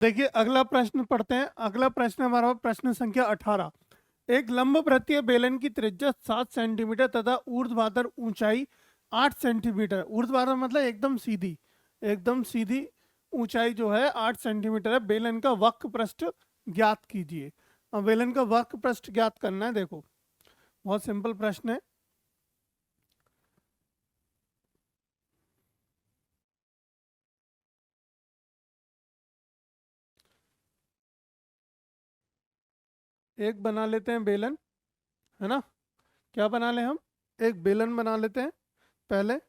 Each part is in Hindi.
देखिए अगला प्रश्न पढ़ते हैं। अगला प्रश्न हमारा प्रश्न संख्या 18। एक लंबवृत्तीय बेलन की त्रिज्या 7 सेंटीमीटर तथा ऊर्ध्वाधर ऊंचाई 8 सेंटीमीटर। ऊर्ध्वाधर मतलब एकदम सीधी, एकदम सीधी ऊंचाई जो है 8 सेंटीमीटर है। बेलन का वक्र पृष्ठ ज्ञात कीजिए। अब बेलन का वक्र पृष्ठ ज्ञात करना है। देखो बहुत सिंपल प्रश्न है। एक बना लेते हैं बेलन, है ना। क्या बना ले हम, एक बेलन बना लेते हैं पहले।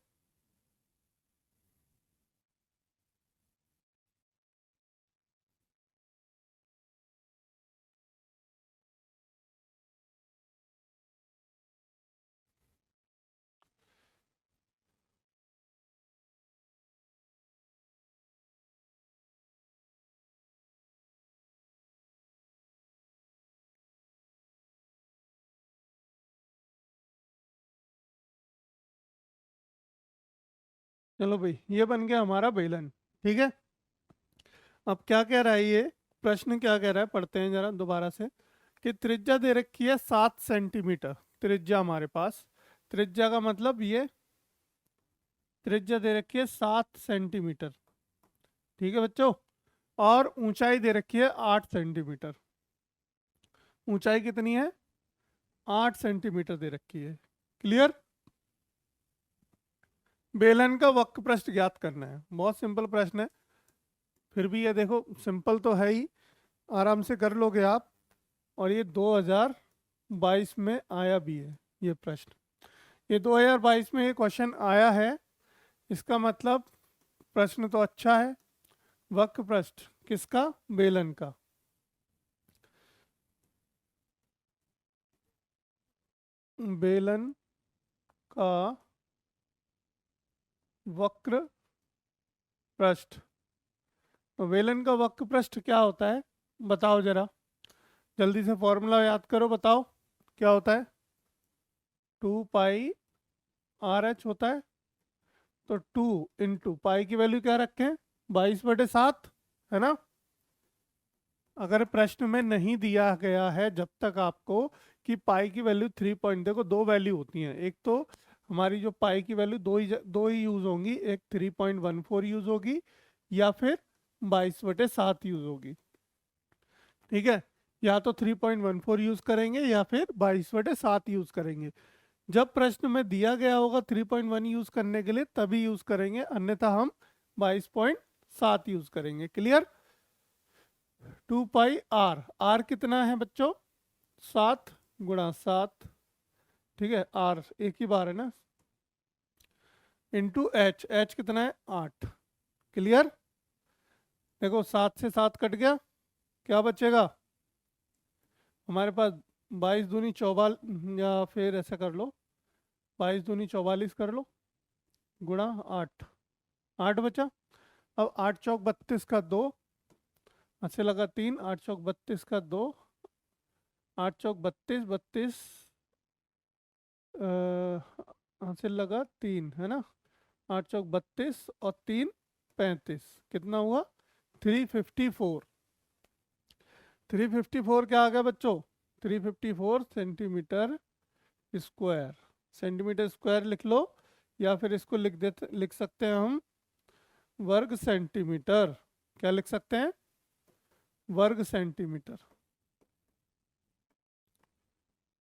चलो भाई, ये बन गया हमारा बेलन। ठीक है। अब क्या कह रहा है ये प्रश्न, क्या कह रहा है पढ़ते हैं जरा दोबारा से। कि त्रिज्या दे रखी है 7 सेंटीमीटर, त्रिज्या हमारे पास। त्रिज्या का मतलब ये, त्रिज्या दे रखी है 7 सेंटीमीटर। ठीक है बच्चों। और ऊंचाई दे रखी है 8 सेंटीमीटर। ऊंचाई कितनी है, 8 सेंटीमीटर दे रखी है। क्लियर। बेलन का वक्र पृष्ठ ज्ञात करना है। बहुत सिंपल प्रश्न है। फिर भी ये देखो सिंपल तो है ही, आराम से कर लोगे आप। और ये 2022 में आया भी है ये प्रश्न। ये 2022 में ये क्वेश्चन आया है। इसका मतलब प्रश्न तो अच्छा है। वक्र पृष्ठ किसका, बेलन का। बेलन का वक्र पृष्ठ। तो बेलन का वक्र पृष्ठ क्या होता है, बताओ जरा। जल्दी से फॉर्मूला याद करो, बताओ क्या होता है। 2 पाई RH होता है। तो 2 × पाई की वैल्यू क्या रखें, 22/7, है ना। अगर प्रश्न में नहीं दिया गया है जब तक आपको कि पाई की वैल्यू 3 पॉइंट, देखो दो वैल्यू होती हैं। एक तो हमारी जो पाई की वैल्यू दो ही यूज होंगी, एक 3.14 यूज होगी या फिर 22/7 यूज होगी। ठीक है। या तो 3.14 यूज करेंगे या फिर 22/7 यूज करेंगे। जब प्रश्न में दिया गया होगा 3.1 यूज करने के लिए तभी यूज करेंगे, अन्यथा हम 22.7 यूज करेंगे। क्लियर। 2 पाई R कितना है बच्चों, 7 × 7। ठीक है, R एक ही बार है ना। इंटू H कितना है, 8। क्लियर। देखो 7 से 7 कट गया, क्या बचेगा हमारे पास, 22 दूनी 44, या फिर ऐसा कर लो 22 दूनी 44 कर लो, गुणा 8। 8 बचा। अब 8 × 4 = 32 का 2, अच्छे लगा 3, 8 × 4 = 32 का 2, 8 × 4 = 32, 32 हासिल लगा 3, है ना। 8 × 4 = 32 और 3 35, कितना हुआ 354। 354 क्या आ गया बच्चों, 354 सेंटीमीटर स्क्वायर। सेंटीमीटर स्क्वायर लिख लो, या फिर इसको लिख सकते हैं हम वर्ग सेंटीमीटर। क्या लिख सकते हैं, वर्ग सेंटीमीटर।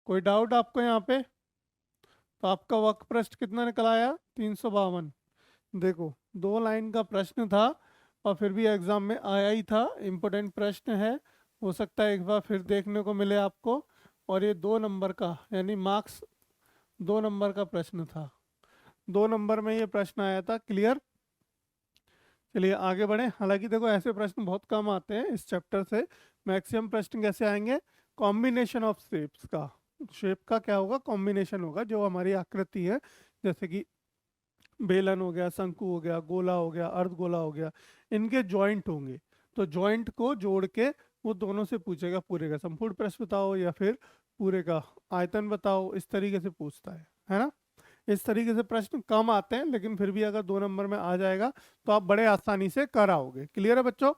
कोई डाउट आपको यहाँ पे। तो आपका वक्र पृष्ठ कितना निकल आया, 352। देखो 2 लाइन का प्रश्न था और फिर भी एग्जाम में आया ही था, इम्पोर्टेंट प्रश्न है। हो सकता है एक बार फिर देखने को मिले आपको। और ये 2 नंबर का, यानी मार्क्स 2 नंबर का प्रश्न था। 2 नंबर में ये प्रश्न आया था। क्लियर। चलिए आगे बढ़े। हालांकि देखो ऐसे प्रश्न बहुत कम आते हैं इस चैप्टर से। मैक्सिमम प्रश्न कैसे आएंगे, कॉम्बिनेशन ऑफ शेप्स का। शेप का क्या होगा, कॉम्बिनेशन होगा। जो हमारी आकृति है, जैसे कि बेलन हो गया, शंकु हो गया, गोला हो गया, अर्धगोला हो गया, इनके जॉइंट होंगे। तो जॉइंट को जोड़ के वो दोनों से पूछेगा पूरे का संपूर्ण प्रश्न बताओ या फिर पूरे का आयतन बताओ, इस तरीके से पूछता है ना। इस तरीके से प्रश्न कम आते हैं, लेकिन फिर भी अगर 2 नंबर में आ जाएगा तो आप बड़े आसानी से कर आओगे। क्लियर है बच्चों।